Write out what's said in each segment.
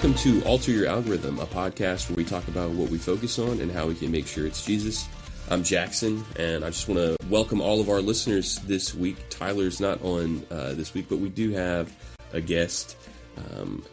Welcome to Alter Your Algorithm, a podcast where we talk about what we focus on and how we can make sure it's Jesus. I'm Jackson, and I just want to welcome all of our listeners this week. Tyler's not on this week, but we do have a guest.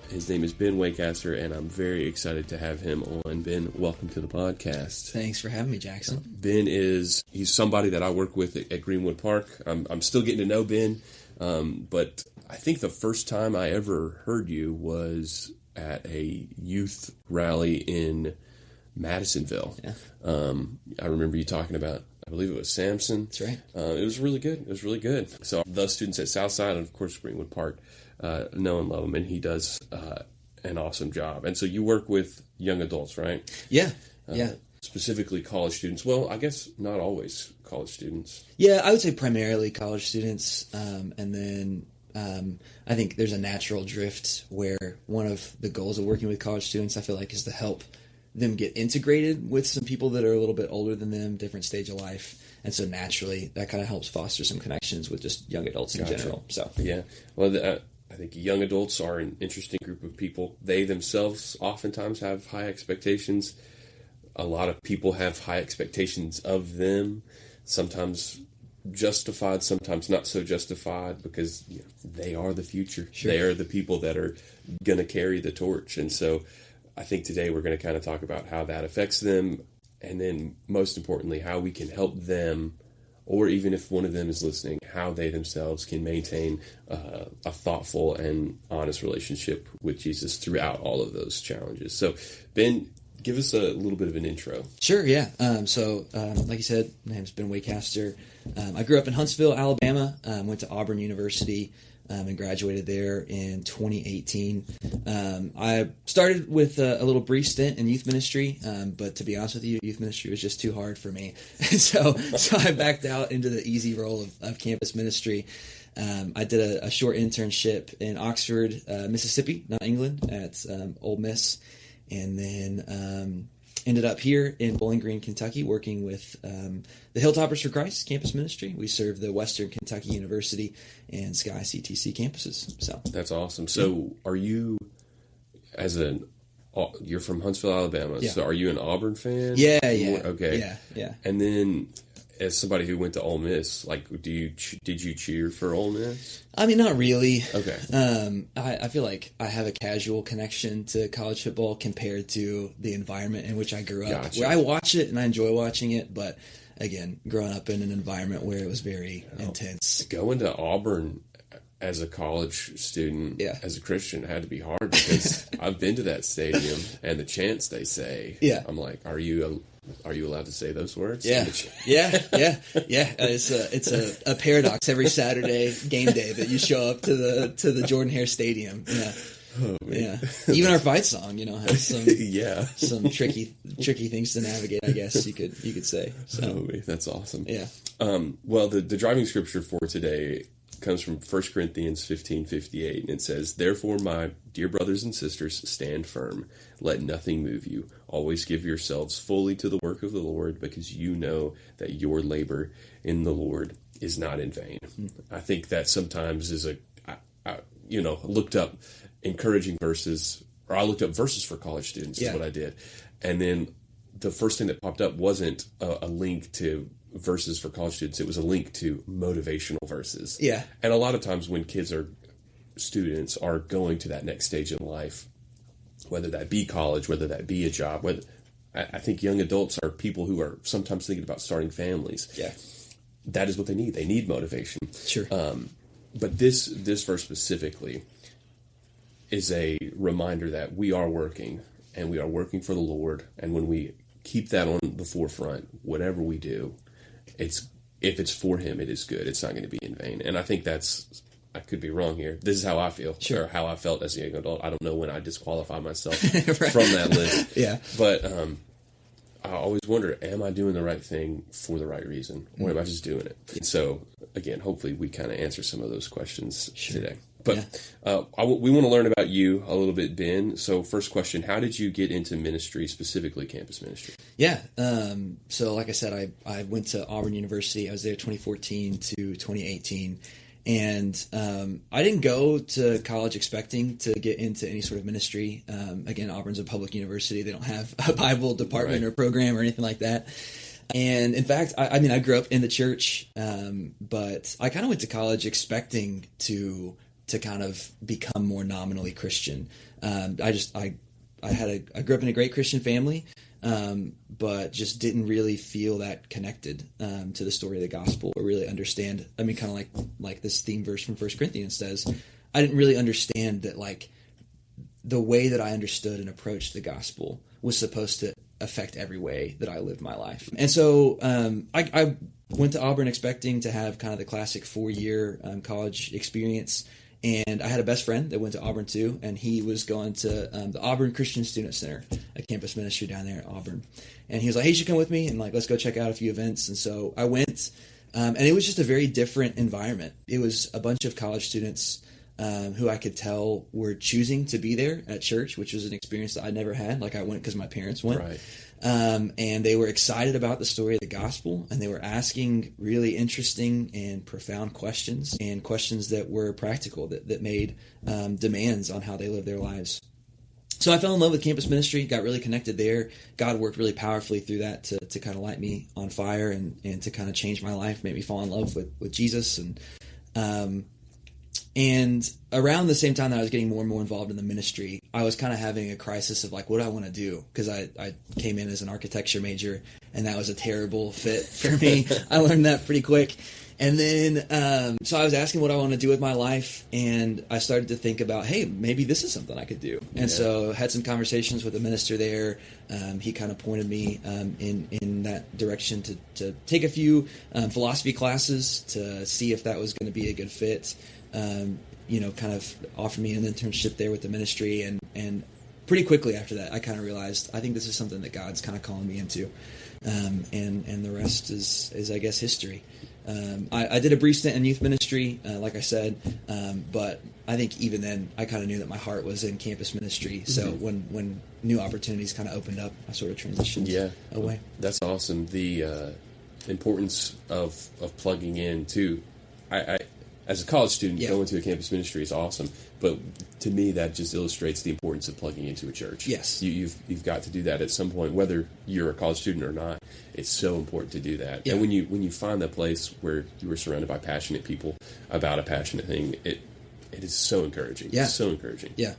His name is Ben Wacaster, and I'm very excited to have him on. Ben, welcome to the podcast. Thanks for having me, Jackson. Ben he's somebody that I work with at Greenwood Park. I'm still getting to know Ben, but I think the first time I ever heard you was at a youth rally in Madisonville. Yeah. I remember you talking about, I believe it was Samson. That's right. It was really good. So the students at Southside and, of course, Greenwood Park know and love him, and he does an awesome job. And so you work with young adults, right? Yeah, Specifically college students. Well, I guess not always college students. Yeah, I would say primarily college students, and then I think there's a natural drift where one of the goals of working with college students, I feel like, is to help them get integrated with some people that are a little bit older than them, different stage of life. And so naturally, that kind of helps foster some connections with just young adults in general. So yeah, well, I think young adults are an interesting group of people. They themselves oftentimes have high expectations. A lot of people have high expectations of them, sometimes justified, sometimes not so justified, because they are the future. Sure. They are the people that are going to carry the torch. And so I think today we're going to kind of talk about how that affects them, and then most importantly, how we can help them, or even if one of them is listening, how they themselves can maintain a thoughtful and honest relationship with Jesus throughout all of those challenges. So, Ben, give us a little bit of an intro. Sure, yeah. Like you said, my name's Ben Wacaster. I grew up in Huntsville, Alabama, went to Auburn University, and graduated there in 2018. I started with a little brief stint in youth ministry, but to be honest with you, youth ministry was just too hard for me. so I backed out into the easy role of campus ministry. I did a short internship in Oxford, Mississippi, not England, at Ole Miss, and then ended up here in Bowling Green, Kentucky, working with the Hiltoppers for Christ campus ministry. We serve the Western Kentucky University and SKYCTC campuses. So that's awesome. So are you, you're from Huntsville, Alabama, yeah. So are you an Auburn fan? Yeah. Okay. Yeah. And then, as somebody who went to Ole Miss, like, did you cheer for Ole Miss? I mean, not really. Okay. I feel like I have a casual connection to college football compared to the environment in which I grew up. Gotcha. Where I watch it and I enjoy watching it, but again, growing up in an environment where it was very intense. Going to Auburn as a college student, as a Christian, had to be hard, because I've been to that stadium and the chants they say. Yeah. I'm like, are you allowed to say those words? Yeah. It's a paradox every Saturday game day that you show up to the Jordan-Hare Stadium. Yeah. Oh, yeah. Even our fight song, has some some tricky things to navigate, I guess you could say. So that's awesome. Yeah. Well, the driving scripture for today comes from 1 Corinthians 15:58, and it says, "Therefore, my dear brothers and sisters, stand firm. Let nothing move you. Always give yourselves fully to the work of the Lord, because you know that your labor in the Lord is not in vain." I think that sometimes is I looked up encouraging verses, or I looked up verses for college students, is what I did. And then the first thing that popped up wasn't a link to verses for college students. It was a link to motivational verses. Yeah. And a lot of times when students are going to that next stage in life, whether that be college, whether that be a job, I think young adults are people who are sometimes thinking about starting families. Yeah. That is what they need. They need motivation. Sure. But this verse specifically is a reminder that we are working, and we are working for the Lord. And when we keep that on the forefront, whatever we do, if it's for Him, it is good. It's not going to be in vain. And I think I could be wrong here. This is how I feel, sure, or how I felt as a young adult. I don't know when I disqualify myself right. from that list. Yeah. But I always wonder, am I doing the right thing for the right reason, or am I just doing it? And so, again, hopefully we kind of answer some of those questions today. But we want to learn about you a little bit, Ben. So first question, how did you get into ministry, specifically campus ministry? Yeah. So like I said, I went to Auburn University. I was there 2014 to 2018. And I didn't go to college expecting to get into any sort of ministry. Again, Auburn's a public university. They don't have a Bible department Right. or program or anything like that. And in fact, I mean, I grew up in the church, but I kind of went to college expecting to kind of become more nominally Christian. I grew up in a great Christian family, but just didn't really feel that connected to the story of the gospel or really understand. I mean, kind of like this theme verse from 1 Corinthians says, I didn't really understand that like the way that I understood and approached the gospel was supposed to affect every way that I lived my life. And so I went to Auburn expecting to have kind of the classic 4-year college experience. And I had a best friend that went to Auburn too, and he was going to the Auburn Christian Student Center, a campus ministry down there at Auburn. And he was like, hey, you should come with me, and like, let's go check out a few events. And so I went, and it was just a very different environment. It was a bunch of college students who I could tell were choosing to be there at church, which was an experience that I never had. Like I went because my parents went. Right. And they were excited about the story of the gospel, and they were asking really interesting and profound questions, and questions that were practical, that made demands on how they live their lives. So I fell in love with campus ministry, got really connected there. God worked really powerfully through that to kind of light me on fire and to kind of change my life, make me fall in love with Jesus. And around the same time that I was getting more and more involved in the ministry, I was kind of having a crisis of like, what do I want to do? Because I came in as an architecture major, and that was a terrible fit for me. I learned that pretty quick. And then, so I was asking what I want to do with my life, and I started to think about, hey, maybe this is something I could do. And so had some conversations with the minister there. He kind of pointed me in that direction to take a few philosophy classes to see if that was going to be a good fit. Kind of offered me an internship there with the ministry, and pretty quickly after that, I kind of realized I think this is something that God's kind of calling me into, and the rest is I guess history. I did a brief stint in youth ministry, like I said, but I think even then I kind of knew that my heart was in campus ministry. So when new opportunities kind of opened up, I sort of transitioned away. That's awesome. The importance of plugging in too. I as a college student, going to a campus ministry is awesome, but to me that just illustrates the importance of plugging into a church. Yes, you've got to do that at some point, whether you're a college student or not. It's so important to do that. Yeah. And when you find that place where you are surrounded by passionate people about a passionate thing, it is so encouraging. Yeah, it's so encouraging. Yeah.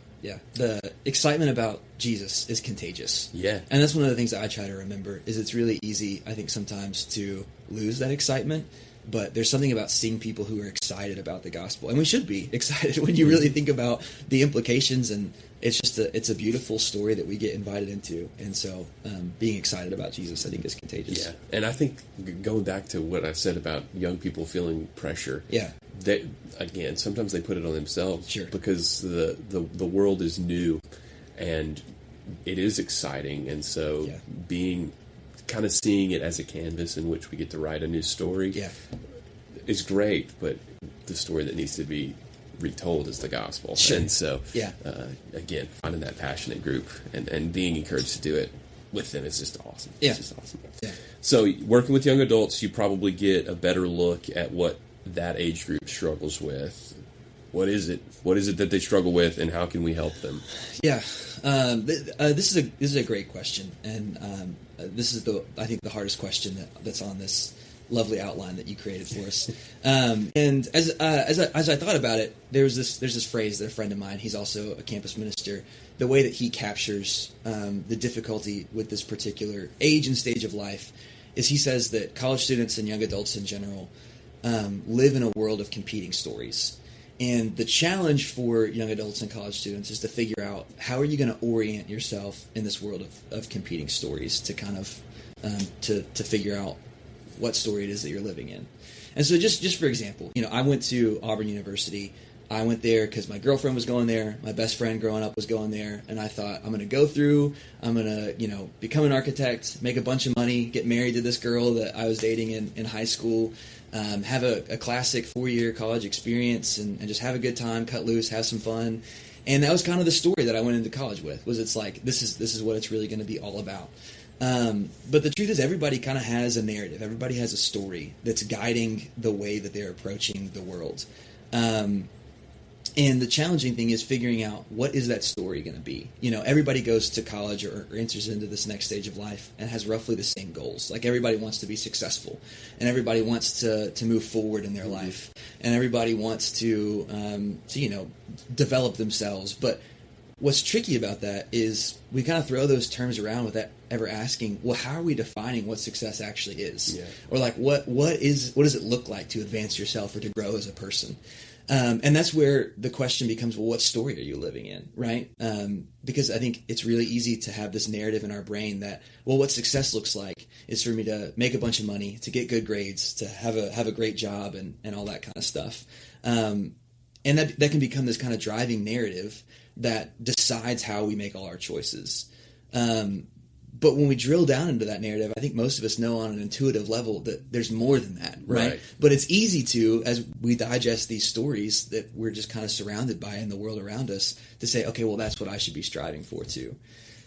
The excitement about Jesus is contagious. Yeah, and that's one of the things that I try to remember. Is it's really easy, I think, sometimes to lose that excitement. But there's something about seeing people who are excited about the gospel, and we should be excited when you really think about the implications. And it's just it's a beautiful story that we get invited into, and so being excited about Jesus, I think, is contagious. Yeah, and I think going back to what I said about young people feeling pressure. Yeah, they, again, sometimes they put it on themselves. Sure. Because the world is new, and it is exciting, and so being kind of seeing it as a canvas in which we get to write a new story is great, but the story that needs to be retold is the gospel. Sure. And so, again, finding that passionate group and being encouraged to do it with them is just awesome. Yeah. It's just awesome. Yeah. So working with young adults, you probably get a better look at what that age group struggles with. What is it? What is it that they struggle with, and how can we help them? Yeah, this is a great question, and this is I think the hardest question that's on this lovely outline that you created for us. And as I thought about it, there's this phrase that a friend of mine, he's also a campus minister, the way that he captures the difficulty with this particular age and stage of life is he says that college students and young adults in general live in a world of competing stories. And the challenge for young adults and college students is to figure out how are you going to orient yourself in this world of competing stories to kind of to figure out what story it is that you're living in. And so just for example, I went to Auburn University. I went there because my girlfriend was going there. My best friend growing up was going there. And I thought, I'm going to go through, I'm going to, become an architect, make a bunch of money, get married to this girl that I was dating in high school, have a classic 4-year college experience and just have a good time, cut loose, have some fun. And that was kind of the story that I went into college with, was it's like, this is what it's really going to be all about. But the truth is everybody kind of has a narrative. Everybody has a story that's guiding the way that they're approaching the world. And the challenging thing is figuring out what is that story going to be. Everybody goes to college or enters into this next stage of life and has roughly the same goals. Like everybody wants to be successful, and everybody wants to move forward in their life, and everybody wants to develop themselves. But what's tricky about that is we kind of throw those terms around without ever asking, well, how are we defining what success actually is? Yeah. Or like what does it look like to advance yourself or to grow as a person? And that's where the question becomes, well, what story are you living in, right? Because I think it's really easy to have this narrative in our brain that, well, what success looks like is for me to make a bunch of money, to get good grades, to have a great job and all that kind of stuff. And that can become this kind of driving narrative that decides how we make all our choices. But when we drill down into that narrative, I think most of us know on an intuitive level that there's more than that, right? But it's easy to, as we digest these stories that we're just kind of surrounded by in the world around us, to say, okay, well, that's what I should be striving for too.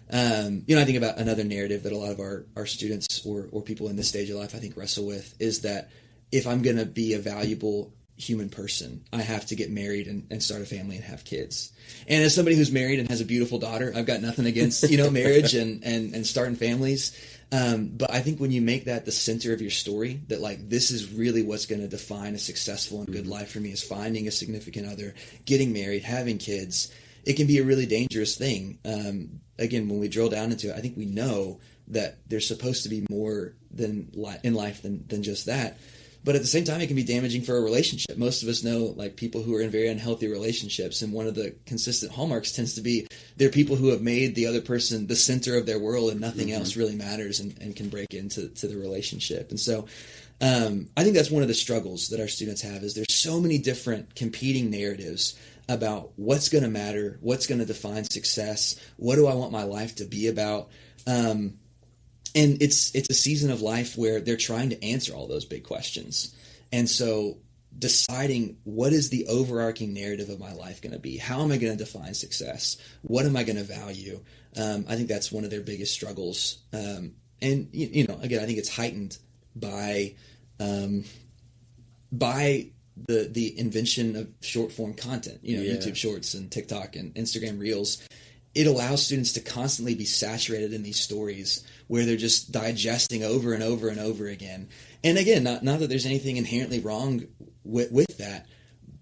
I think about another narrative that a lot of our students or people in this stage of life, I think, wrestle with is that if I'm going to be a valuable human person, I have to get married and start a family and have kids. And as somebody who's married and has a beautiful daughter, I've got nothing against, marriage and starting families. But I think when you make that the center of your story, that like, this is really what's going to define a successful and good life for me, is finding a significant other, getting married, having kids, it can be a really dangerous thing. Again, when we drill down into it, I think we know that there's supposed to be more in life than just that. But at the same time, it can be damaging for a relationship. Most of us know like people who are in very unhealthy relationships, and one of the consistent hallmarks tends to be they're people who have made the other person the center of their world, and nothing else really matters and can break into the relationship. And so I think that's one of the struggles that our students have, is there's so many different competing narratives about what's going to matter, what's going to define success, what do I want my life to be about. And it's a season of life where they're trying to answer all those big questions. And so deciding, what is the overarching narrative of my life going to be? How am I going to define success? What am I going to value? I think that's one of their biggest struggles. And, again, I think it's heightened by the invention of short form content, YouTube Shorts and TikTok and Instagram Reels. It allows students to constantly be saturated in these stories where they're just digesting over and over and over again. And again, not that there's anything inherently wrong with that,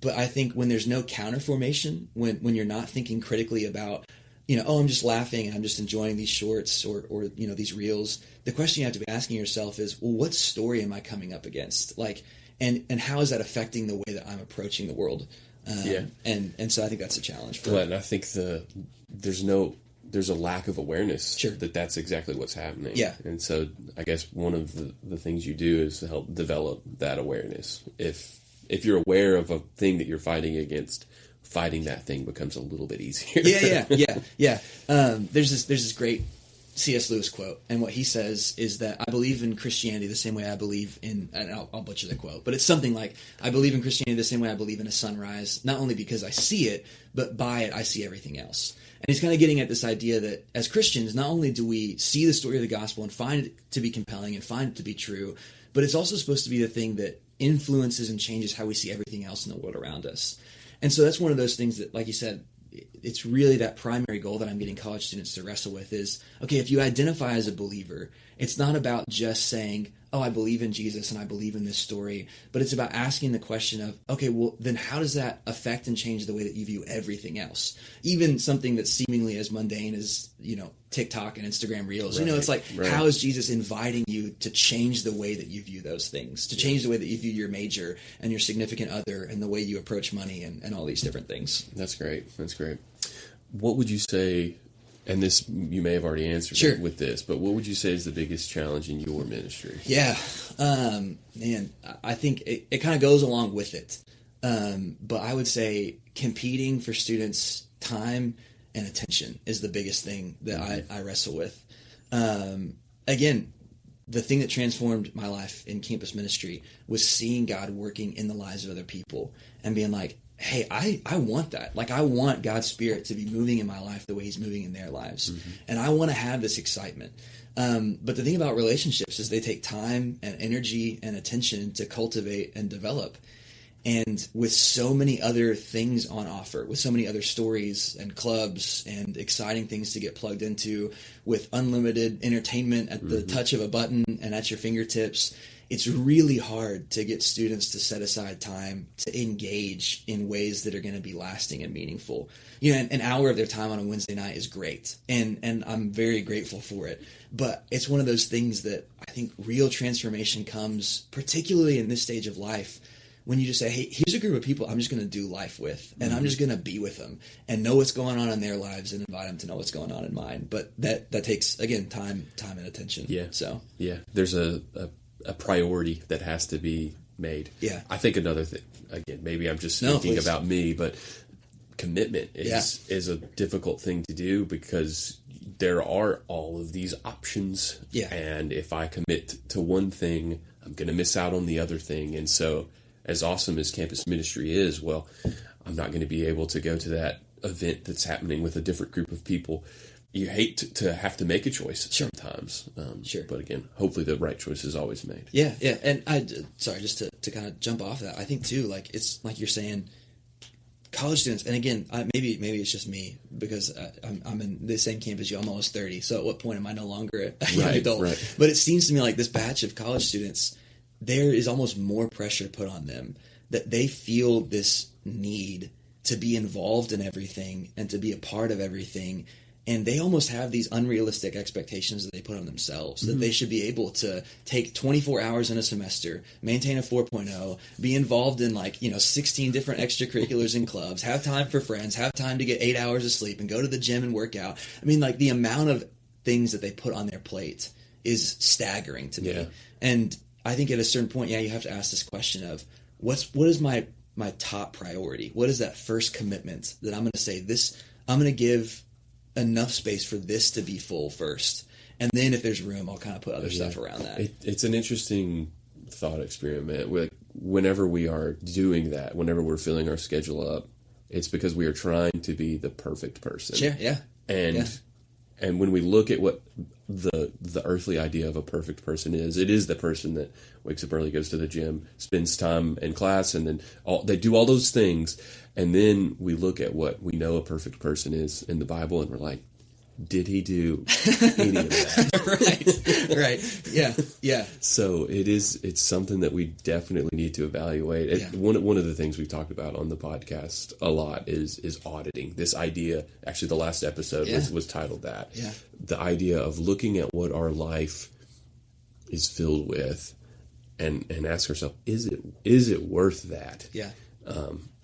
but I think when there's no counter formation, when you're not thinking critically about, I'm just laughing and I'm just enjoying these shorts or these reels, the question you have to be asking yourself is, well, what story am I coming up against? And how is that affecting the way that I'm approaching the world? And so I think that's a challenge for and I think there's a lack of awareness that that's exactly what's happening. Yeah. And so I guess one of the things you do is to help develop that awareness. If you're aware of a thing that you're fighting against, fighting that thing becomes a little bit easier. Yeah. There's this great C.S. Lewis quote, and what he says is that I believe in Christianity the same way I believe in, and I'll butcher the quote, but it's something like, I believe in Christianity the same way I believe in a sunrise, not only because I see it, but by it I see everything else. And he's kind of getting at this idea that as Christians, not only do we see the story of the gospel and find it to be compelling and find it to be true, but it's also supposed to be the thing that influences and changes how we see everything else in the world around us. And so that's one of those things that, like you said, it's really that primary goal that I'm getting college students to wrestle with is, okay, if you identify as a believer, it's not about just saying, oh, I believe in Jesus and I believe in this story, but it's about asking the question of, okay, well, then how does that affect and change the way that you view everything else? Even something that's seemingly as mundane as, TikTok and Instagram Reels. Right. It's like, how is Jesus inviting you to change the way that you view those things, to change the way that you view your major and your significant other and the way you approach money and all these different things. That's great. What would you say, and this you may have already answered with this, but what would you say is the biggest challenge in your ministry? Yeah, man, I think it kind of goes along with it. But I would say competing for students' time and attention is the biggest thing that I wrestle with. Again, the thing that transformed my life in campus ministry was seeing God working in the lives of other people and being like, hey, I want that. Like, I want God's Spirit to be moving in my life the way He's moving in their lives. Mm-hmm. And I want to have this excitement. But the thing about relationships is they take time and energy and attention to cultivate and develop. And with so many other things on offer, with so many other stories and clubs and exciting things to get plugged into, with unlimited entertainment at the touch of a button and at your fingertips, it's really hard to get students to set aside time to engage in ways that are going to be lasting and meaningful. You know, an hour of their time on a Wednesday night is great, and I'm very grateful for it. But it's one of those things that I think real transformation comes, particularly in this stage of life, when you just say, hey, here's a group of people I'm just going to do life with, and I'm just going to be with them and know what's going on in their lives and invite them to know what's going on in mine. But that takes, again, time and attention. Yeah. So yeah, there's a priority that has to be made. Yeah. I think another thing, again, maybe I'm just speaking about me, but commitment is a difficult thing to do because there are all of these options. Yeah. And if I commit to one thing, I'm going to miss out on the other thing. And so as awesome as campus ministry is, well, I'm not going to be able to go to that event that's happening with a different group of people. You hate to have to make a choice sometimes. Sure. But again, hopefully the right choice is always made. Yeah. And sorry, just to kind of jump off that, I think too, like it's like you're saying, college students, and again, maybe it's just me because I'm in the same camp as you. I'm almost 30, so at what point am I no longer a young adult? Right. But it seems to me like this batch of college students, there is almost more pressure put on them that they feel this need to be involved in everything and to be a part of everything. And they almost have these unrealistic expectations that they put on themselves, that they should be able to take 24 hours in a semester, maintain a 4.0, be involved in 16 different extracurriculars and clubs, have time for friends, have time to get 8 hours of sleep and go to the gym and work out. I mean, the amount of things that they put on their plate is staggering to me. And I think at a certain point, you have to ask this question of what is my top priority? What is that first commitment that I'm going to say this, I'm going to give enough space for this to be full first, and then if there's room, I'll kind of put other stuff around that. It's an interesting thought experiment. Whenever we are doing that, whenever we're filling our schedule up, it's because we are trying to be the perfect person. Sure, yeah. And when we look at what the earthly idea of a perfect person is, it is the person that wakes up early, goes to the gym, spends time in class, and then they do all those things. And then we look at what we know a perfect person is in the Bible, and we're like, did he do any of that? Right. Yeah. So it's something that we definitely need to evaluate. One of the things we've talked about on the podcast a lot is auditing. This idea, actually the last episode was titled that. Yeah. The idea of looking at what our life is filled with and ask ourselves, is it worth that? Yeah.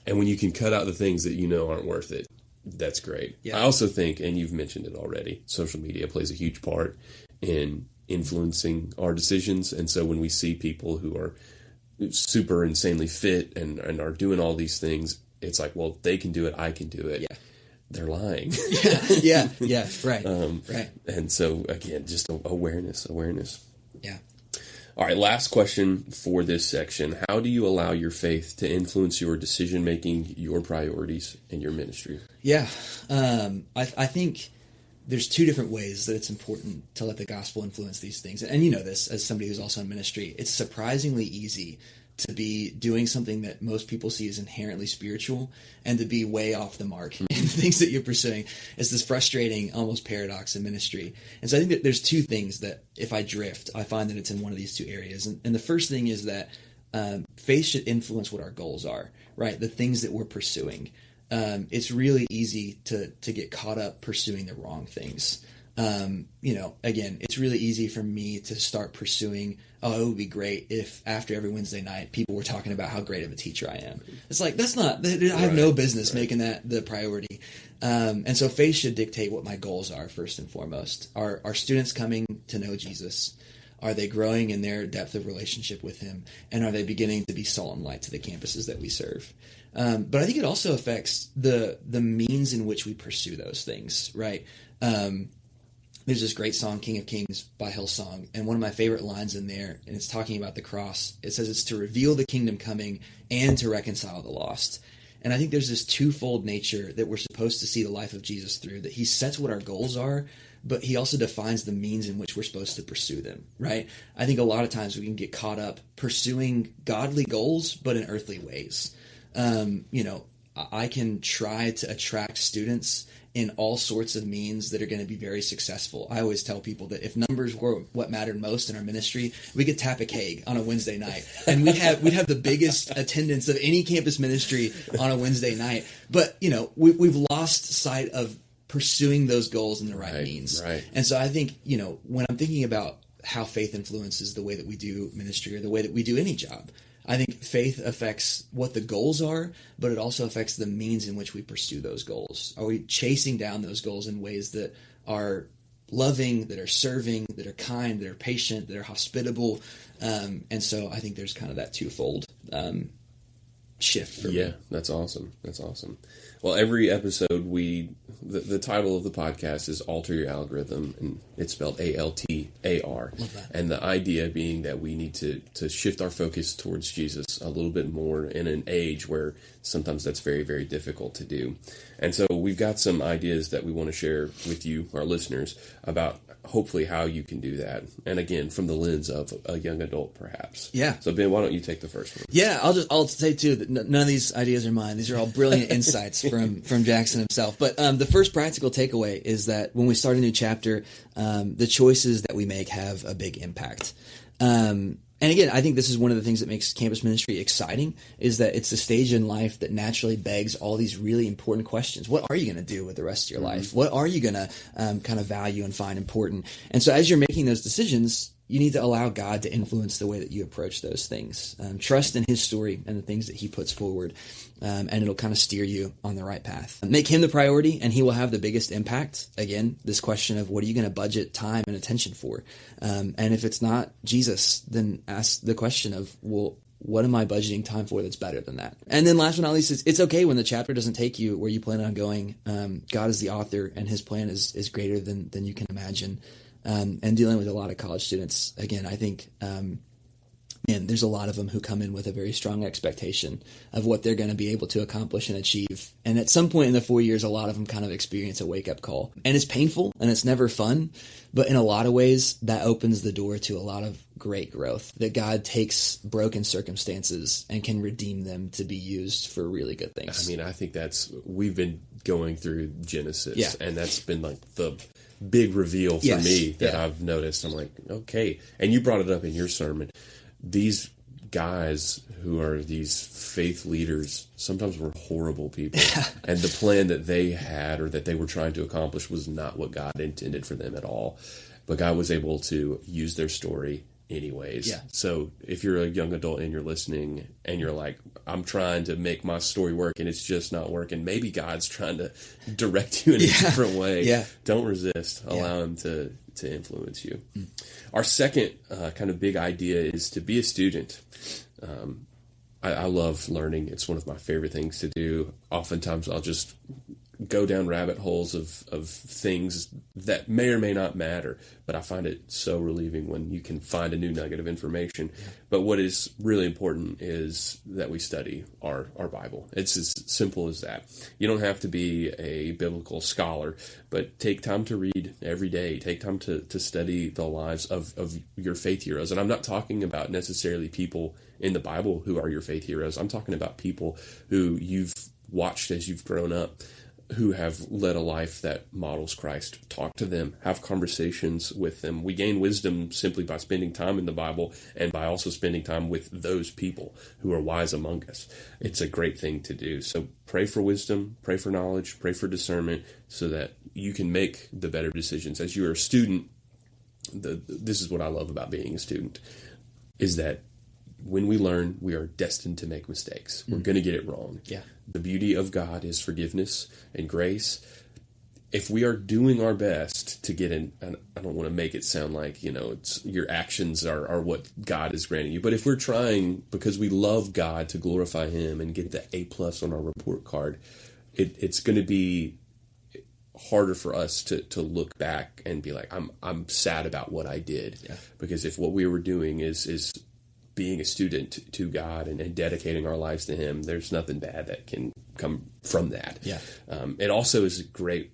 And when you can cut out the things that you know aren't worth it, that's great. Yeah. I also think, and you've mentioned it already, social media plays a huge part in influencing our decisions. And so when we see people who are super insanely fit and are doing all these things, it's like, well, they can do it, I can do it. Yeah. They're lying. Yeah. Right. Right. And so, again, just awareness. Yeah. All right, last question for this section. How do you allow your faith to influence your decision-making, your priorities, and your ministry? Yeah, I think there's two different ways that it's important to let the gospel influence these things. And you know this, as somebody who's also in ministry, it's surprisingly easy to be doing something that most people see as inherently spiritual and to be way off the mark in the things that you're pursuing. It's this frustrating, almost paradox in ministry. And so I think that there's two things that if I drift, I find that it's in one of these two areas. And the first thing is that faith should influence what our goals are, right? The things that we're pursuing. It's really easy to get caught up pursuing the wrong things. Again, it's really easy for me to start pursuing, it would be great if after every Wednesday night people were talking about how great of a teacher I am. It's like, I have no business making that the priority. And so faith should dictate what my goals are first and foremost. Are students coming to know Jesus? Are they growing in their depth of relationship with him? And are they beginning to be salt and light to the campuses that we serve? But I think it also affects the means in which we pursue those things, right? There's this great song, King of Kings by Hillsong, and one of my favorite lines in there, and it's talking about the cross. It says it's to reveal the kingdom coming and to reconcile the lost. And I think there's this twofold nature that we're supposed to see the life of Jesus through, that he sets what our goals are, but he also defines the means in which we're supposed to pursue them, right? I think a lot of times we can get caught up pursuing godly goals, but in earthly ways. I can try to attract students in all sorts of means that are going to be very successful. I always tell people that if numbers were what mattered most in our ministry, we could tap a keg on a Wednesday night, and we'd have the biggest attendance of any campus ministry on a Wednesday night. But we've lost sight of pursuing those goals in the right means. Right. And so I think when I'm thinking about how faith influences the way that we do ministry or the way that we do any job, I think faith affects what the goals are, but it also affects the means in which we pursue those goals. Are we chasing down those goals in ways that are loving, that are serving, that are kind, that are patient, that are hospitable? And so I think there's kind of that twofold shift for me. Yeah, that's awesome. That's awesome. Well, every episode the title of the podcast is Alter Your Algorithm, and it's spelled ALTAR. Love that. And the idea being that we need to shift our focus towards Jesus a little bit more in an age where sometimes that's very, very difficult to do. And so we've got some ideas that we want to share with you, our listeners, about hopefully how you can do that. And again, from the lens of a young adult, perhaps. Yeah. So Ben, why don't you take the first one? Yeah, I'll say too that none of these ideas are mine. These are all brilliant insights from Jackson himself. But the first practical takeaway is that when we start a new chapter, the choices that we make have a big impact. And again, I think this is one of the things that makes campus ministry exciting, is that it's a stage in life that naturally begs all these really important questions. What are you going to do with the rest of your life? What are you going to kind of value and find important? And so as you're making those decisions, you need to allow God to influence the way that you approach those things. Trust in his story and the things that he puts forward, and it'll kind of steer you on the right path. Make him the priority, and he will have the biggest impact. Again, this question of what are you going to budget time and attention for? And if it's not Jesus, then ask the question of, well, what am I budgeting time for that's better than that? And then last but not least, it's okay when the chapter doesn't take you where you plan on going. God is the author, and his plan is greater than you can imagine. And dealing with a lot of college students, again, I think, there's a lot of them who come in with a very strong expectation of what they're going to be able to accomplish and achieve. And at some point in the 4 years, a lot of them kind of experience a wake-up call. And it's painful, and it's never fun. But in a lot of ways, that opens the door to a lot of great growth, that God takes broken circumstances and can redeem them to be used for really good things. I mean, I think we've been going through Genesis, and that's been like the big reveal for me that I've noticed. I'm like, okay. And you brought it up in your sermon. These guys who are these faith leaders sometimes were horrible people. And the plan that they had or that they were trying to accomplish was not what God intended for them at all. But God was able to use their story anyways. Yeah. So if you're a young adult and you're listening and you're like, I'm trying to make my story work and it's just not working, maybe God's trying to direct you in a different way. Yeah. Don't resist. Allow him to influence you. Our second kind of big idea is to be a student. I love learning. It's one of my favorite things to do. Oftentimes I'll just go down rabbit holes of things that may or may not matter, but I find it so relieving when you can find a new nugget of information. But what is really important is that we study our Bible. It's as simple as that. You don't have to be a biblical scholar, but take time to read every day. Take time to study the lives of your faith heroes. And I'm not talking about necessarily people in the Bible who are your faith heroes. I'm talking about people who you've watched as you've grown up, who have led a life that models Christ. Talk to them, have conversations with them. We gain wisdom simply by spending time in the Bible and by also spending time with those people who are wise among us. It's a great thing to do. So pray for wisdom, pray for knowledge, pray for discernment so that you can make the better decisions. As you're a student, this is what I love about being a student, is that when we learn, we are destined to make mistakes. We're going to get it wrong. Yeah. The beauty of God is forgiveness and grace. If we are doing our best to get in, and I don't want to make it sound like, it's your actions are what God is granting you. But if we're trying, because we love God, to glorify him and get the A+ on our report card, it's going to be harder for us to look back and be like, I'm sad about what I did. Yeah. Because if what we were doing is being a student to God and dedicating our lives to him, there's nothing bad that can come from that. Yeah. It also is a great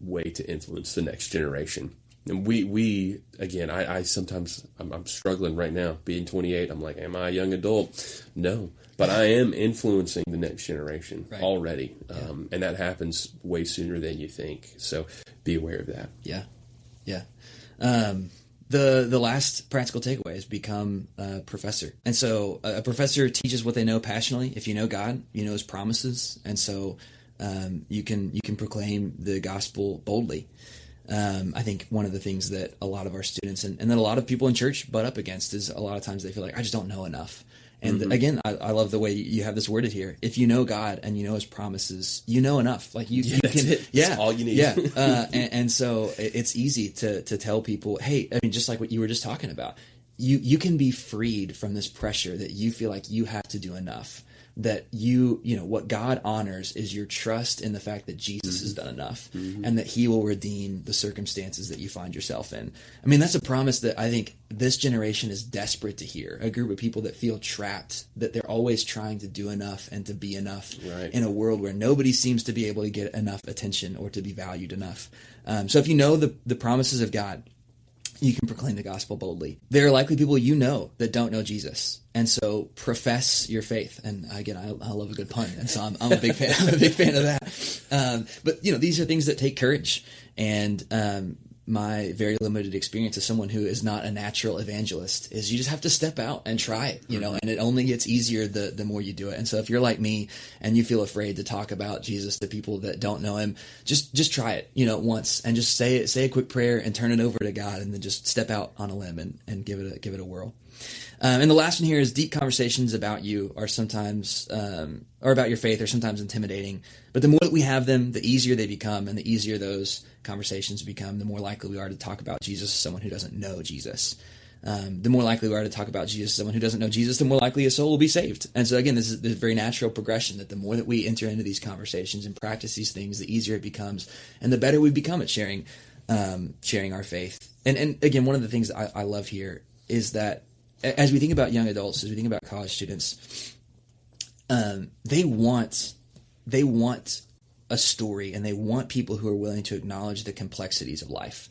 way to influence the next generation. And we again, I sometimes, I'm struggling right now being 28. I'm like, am I a young adult? No, but I am influencing the next generation already. And that happens way sooner than you think. So be aware of that. Yeah. Yeah. The last practical takeaway is become a professor. And so a professor teaches what they know passionately. If you know God, you know his promises. And so you can proclaim the gospel boldly. I think one of the things that a lot of our students and that a lot of people in church butt up against is a lot of times they feel like, I just don't know enough. And again, I love the way you have this worded here. If you know God and you know his promises, you know enough. Like you can, that's all you need. Yeah. And so it's easy to tell people, hey, I mean, just like what you were just talking about, you can be freed from this pressure that you feel like you have to do enough. That you know, what God honors is your trust in the fact that Jesus has done enough and that he will redeem the circumstances that you find yourself in. I mean, that's a promise that I think this generation is desperate to hear. A group of people that feel trapped, that they're always trying to do enough and to be enough in a world where nobody seems to be able to get enough attention or to be valued enough. So if you know the promises of God, you can proclaim the gospel boldly. There are likely people you know that don't know Jesus. And so profess your faith. And again, I love a good pun. And so I'm a big fan. I'm a big fan of that. But you know, these are things that take courage. And my very limited experience as someone who is not a natural evangelist is you just have to step out and try it, you know, and it only gets easier the more you do it. And so if you're like me and you feel afraid to talk about Jesus to people that don't know him, just try it, you know, once and just say a quick prayer and turn it over to God and then just step out on a limb and give it a whirl. And the last one here is deep conversations about you are sometimes, or about your faith are sometimes intimidating, but the more that we have them, the easier they become, and the easier those conversations become, the more likely we are to talk about Jesus as someone who doesn't know Jesus. The more likely we are to talk about Jesus as someone who doesn't know Jesus, the more likely a soul will be saved. And so again, this is a very natural progression that the more that we enter into these conversations and practice these things, the easier it becomes, and the better we become at sharing our faith. And again, one of the things that I love here is that as we think about young adults, as we think about college students, they want a story, and they want people who are willing to acknowledge the complexities of life.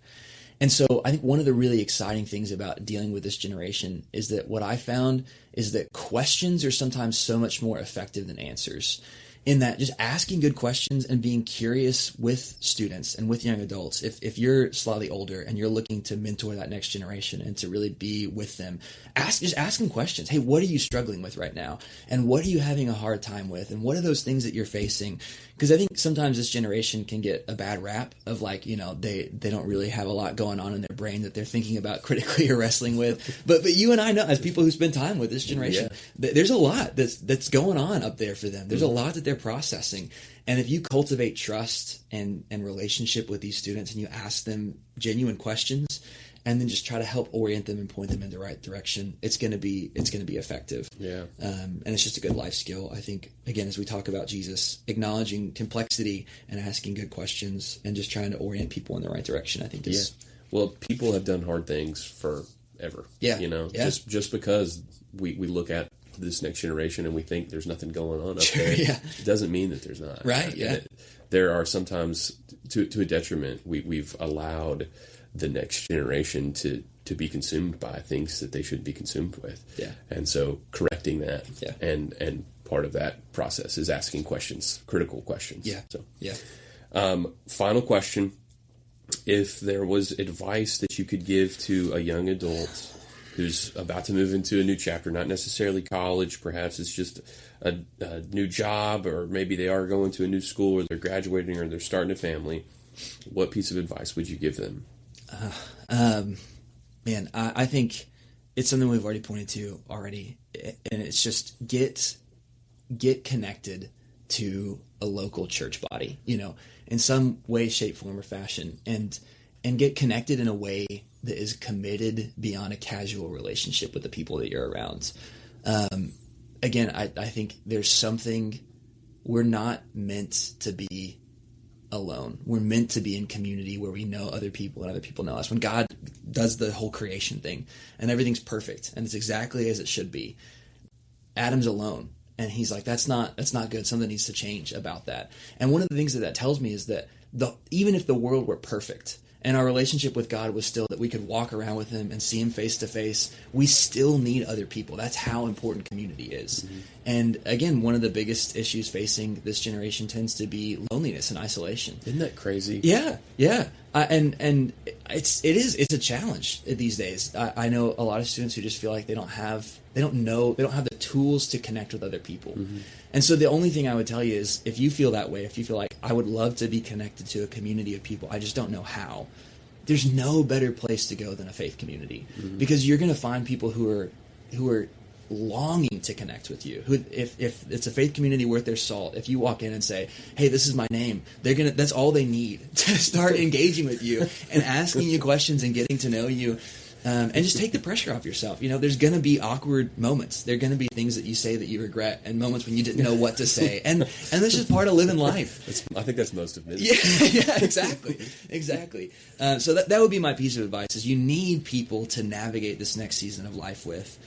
And so I think one of the really exciting things about dealing with this generation is that what I found is that questions are sometimes so much more effective than answers. In that just asking good questions and being curious with students and with young adults. If you're slightly older and you're looking to mentor that next generation and to really be with them, just ask them questions. Hey, what are you struggling with right now? And what are you having a hard time with? And what are those things that you're facing? Because I think sometimes this generation can get a bad rap of like, you know, they don't really have a lot going on in their brain that they're thinking about critically or wrestling with. But you and I know, as people who spend time with this generation, there's a lot that's going on up there for them. There's a lot that they're processing. And if you cultivate trust and relationship with these students and you ask them genuine questions and then just try to help orient them and point them in the right direction, it's going to be effective. Yeah. And it's just a good life skill. I think, again, as we talk about Jesus, acknowledging complexity and asking good questions and just trying to orient people in the right direction, I think is... Yeah. Well, people have done hard things forever. Yeah. You know, just because we look at this next generation and we think there's nothing going on up there, it doesn't mean that there's not. Right, yeah. There are sometimes, to a detriment, we've allowed the next generation to be consumed by things that they shouldn't be consumed with. Yeah. And so correcting that and part of that process is asking questions, critical questions. Yeah. So, yeah. Final question. If there was advice that you could give to a young adult who's about to move into a new chapter, not necessarily college, perhaps it's just a new job, or maybe they are going to a new school, or they're graduating, or they're starting a family, what piece of advice would you give them? Man, I think it's something we've already pointed to already, and it's just get connected to a local church body, you know, in some way, shape, form, or fashion, and get connected in a way that is committed beyond a casual relationship with the people that you're around. Again, I think there's something, we're not meant to be alone. We're meant to be in community where we know other people and other people know us. When God does the whole creation thing and everything's perfect and it's exactly as it should be, Adam's alone. And he's like, that's not good. Something needs to change about that. And one of the things that tells me is that even if the world were perfect and our relationship with God was still that we could walk around with him and see him face to face, we still need other people. That's how important community is. Mm-hmm. And again, one of the biggest issues facing this generation tends to be loneliness and isolation. Isn't that crazy? Yeah. And it's a challenge these days. I know a lot of students who just feel like they don't have the tools to connect with other people. Mm-hmm. And so the only thing I would tell you is, if you feel that way, if you feel like I would love to be connected to a community of people, I just don't know how, there's no better place to go than a faith community. Mm-hmm. Because you're going to find people who are longing to connect with you. Who, if it's a faith community worth their salt, if you walk in and say, "Hey, this is my name," that's all they need to start engaging with you and asking you questions and getting to know you. And just take the pressure off yourself. There's going to be awkward moments. There are going to be things that you say that you regret, and moments when you didn't know what to say. And that's just part of living life. I think that's most of it. Yeah, exactly. So that would be my piece of advice: is you need people to navigate this next season of life with,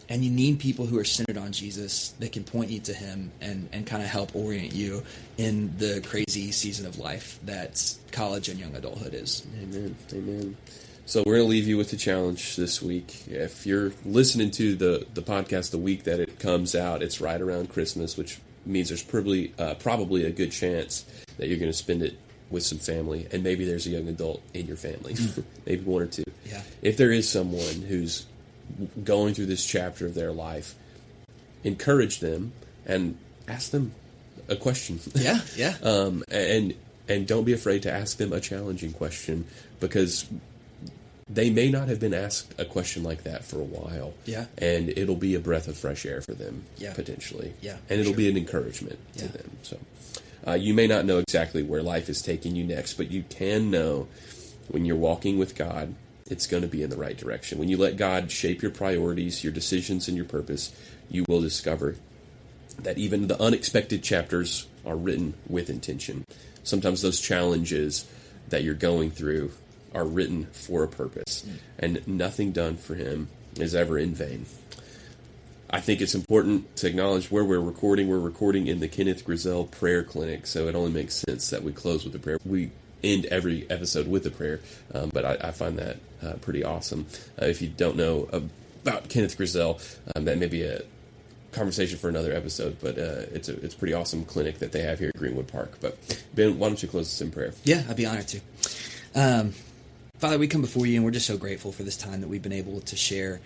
and you need people who are centered on Jesus that can point you to him and kind of help orient you in the crazy season of life that college and young adulthood is. Amen. So we're going to leave you with the challenge this week. If you're listening to the podcast the week that it comes out, it's right around Christmas, which means there's probably a good chance that you're going to spend it with some family, and maybe there's a young adult in your family, maybe one or two. Yeah. If there is someone who's going through this chapter of their life, encourage them and ask them a question. Yeah. And don't be afraid to ask them a challenging question, because they may not have been asked a question like that for a while. Yeah. And it'll be a breath of fresh air for them, potentially. Yeah. And it'll be an encouragement to them. So you may not know exactly where life is taking you next, but you can know when you're walking with God, it's going to be in the right direction. When you let God shape your priorities, your decisions, and your purpose, you will discover that even the unexpected chapters are written with intention. Sometimes those challenges that you're going through are written for a purpose, and nothing done for him is ever in vain. I think it's important to acknowledge where we're recording. We're recording in the Kenneth Grizzell Prayer Clinic, so it only makes sense that we close with a prayer. We end every episode with a prayer, but I find that pretty awesome. If you don't know about Kenneth Grizzell, that may be a conversation for another episode, but it's a pretty awesome clinic that they have here at Greenwood Park. But Ben, why don't you close us in prayer? Yeah, I'd be honored to. Father, we come before you, and we're just so grateful for this time that we've been able to share.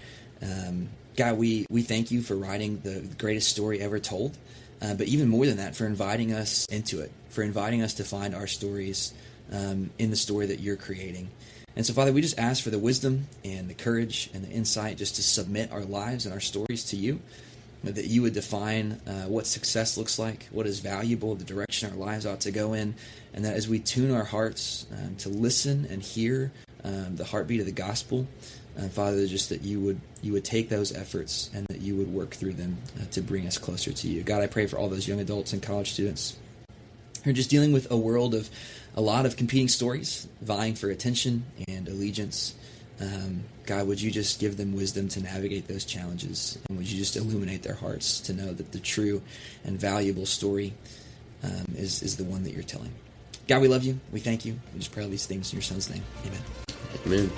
God, we thank you for writing the greatest story ever told, but even more than that, for inviting us into it, for inviting us to find our stories in the story that you're creating. And so, Father, we just ask for the wisdom and the courage and the insight just to submit our lives and our stories to you, that you would define what success looks like, what is valuable, the direction our lives ought to go in, and that as we tune our hearts to listen and hear the heartbeat of the gospel, Father, just that you would take those efforts and that you would work through them to bring us closer to you. God, I pray for all those young adults and college students who are just dealing with a world of a lot of competing stories, vying for attention and allegiance. God, would you just give them wisdom to navigate those challenges, and would you just illuminate their hearts to know that the true and valuable story is the one that you're telling. God, we love you. We thank you. We just pray all these things in your Son's name. Amen. Amen.